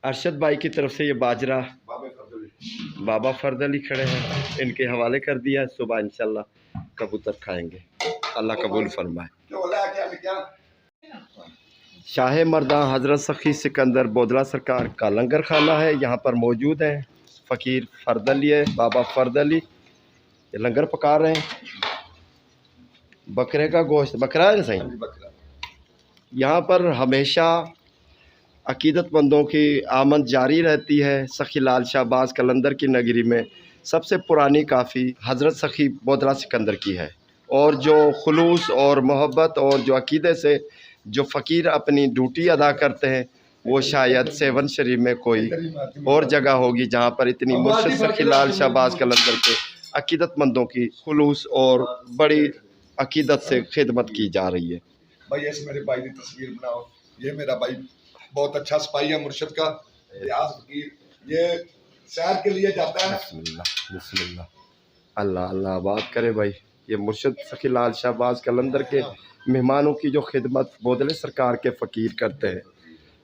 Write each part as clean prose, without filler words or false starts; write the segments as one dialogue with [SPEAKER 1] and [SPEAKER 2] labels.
[SPEAKER 1] ارشد بھائی کی طرف سے یہ باجرہ بابا فرد علی کھڑے ہیں، ان کے حوالے کر دیا ہے، صبح انشاءاللہ کبوتر کھائیں گے، اللہ قبول فرمائے۔ شاہ مرداں حضرت سخی سکندر بودلہ سرکار کا لنگر خانہ ہے، یہاں پر موجود ہیں فقیر فرد علی ہے، بابا فرد علی، یہ لنگر پکا رہے ہیں۔ بکرے کا گوشت بکرا ہے نا صحیح؟ یہاں پر ہمیشہ عقیدت مندوں کی آمد جاری رہتی ہے۔ سخی لال شہباز قلندر کی نگری میں سب سے پرانی کافی حضرت سخی بودلہ سکندر کی ہے، اور جو خلوص اور محبت اور جو عقیدے سے جو فقیر اپنی ڈیوٹی ادا کرتے ہیں، وہ شاید سیون شریف میں کوئی اور جگہ ہوگی جہاں پر اتنی مرشد سخی لال شہباز قلندر کے عقیدت مندوں کی خلوص اور بڑی عقیدت سے خدمت کی جا رہی ہے۔
[SPEAKER 2] بھائی ایسے میرے بھائی کی تصویر بناؤ، یہ میرا بھائی بہت اچھا سپاہی ہے مرشد کا، یہ سیر کے لیے جاتا ہے۔
[SPEAKER 1] بسم اللہ بسم اللہ، اللہ اللہ آباد کرے بھائی۔ یہ مرشد سخی لال شہباز قلندر کے مہمانوں کی جو خدمت بودلے سرکار کے فقیر کرتے ہیں،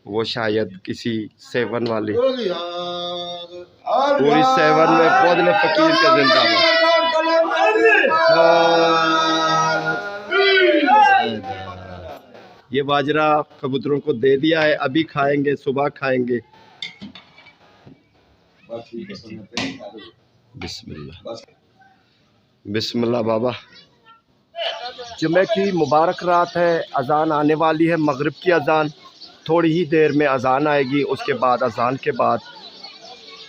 [SPEAKER 1] وہ شاید کسی سیون والی پوری سیون میں بودلے فقیر کے زندہ میں یہ باجرہ کبوتروں کو دے دیا ہے، ابھی کھائیں گے، صبح کھائیں گے۔ بسم اللہ بسم اللہ بابا۔ جمعہ کی مبارک رات ہے، اذان آنے والی ہے، مغرب کی اذان، تھوڑی ہی دیر میں اذان آئے گی، اس کے بعد اذان کے بعد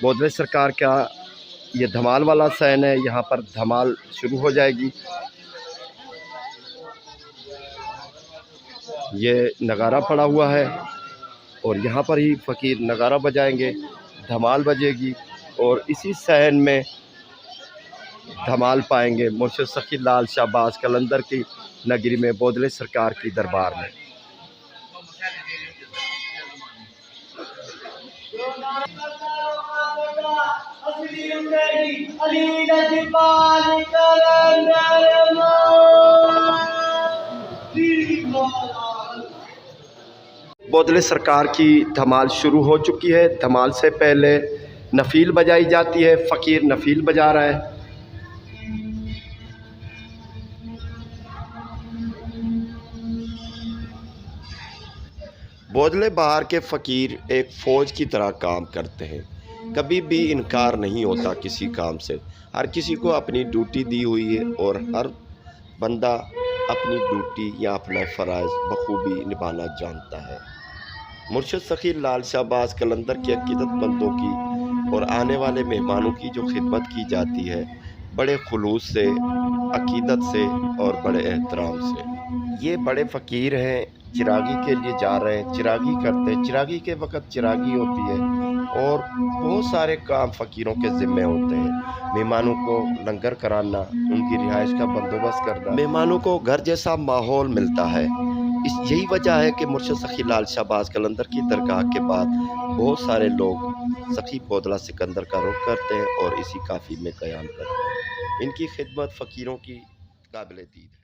[SPEAKER 1] بودلے سرکار کا یہ دھمال والا سین ہے، یہاں پر دھمال شروع ہو جائے گی۔ یہ نگارہ پڑا ہوا ہے اور یہاں پر ہی فقیر نگارہ بجائیں گے، دھمال بجے گی، اور اسی سین میں دھمال پائیں گے مرشد سخی لال شہباز قلندر کی نگری میں بودلے سرکار کی دربار میں۔ بودلے سرکار کی دھمال شروع ہو چکی ہے، دھمال سے پہلے نفیل بجائی جاتی ہے، فقیر نفیل بجا رہا ہے۔ بودلے بہار کے فقیر ایک فوج کی طرح کام کرتے ہیں، کبھی بھی انکار نہیں ہوتا کسی کام سے، ہر کسی کو اپنی ڈیوٹی دی ہوئی ہے اور ہر بندہ اپنی ڈیوٹی یا اپنا فرائض بخوبی نبھانا جانتا ہے۔ مرشد سخی لال شہباز قلندر کی عقیدت مندوں کی اور آنے والے مہمانوں کی جو خدمت کی جاتی ہے، بڑے خلوص سے، عقیدت سے اور بڑے احترام سے۔ یہ بڑے فقیر ہیں، چراغی کے لیے جا رہے ہیں، چراغی کرتے ہیں، چراغی کے وقت چراغی ہوتی ہے اور بہت سارے کام فقیروں کے ذمے ہوتے ہیں، مہمانوں کو لنگر کرانا، ان کی رہائش کا بندوبست کرنا، مہمانوں کو گھر جیسا ماحول ملتا ہے۔ یہی وجہ ہے کہ مرشد سخی لال شہباز قلندر کی درگاہ کے بعد بہت سارے لوگ سخی بودلہ سکندر کا رخ کرتے ہیں اور اسی کافی میں قیام کرتے ہیں۔ ان کی خدمت فقیروں کی قابل دید ہے۔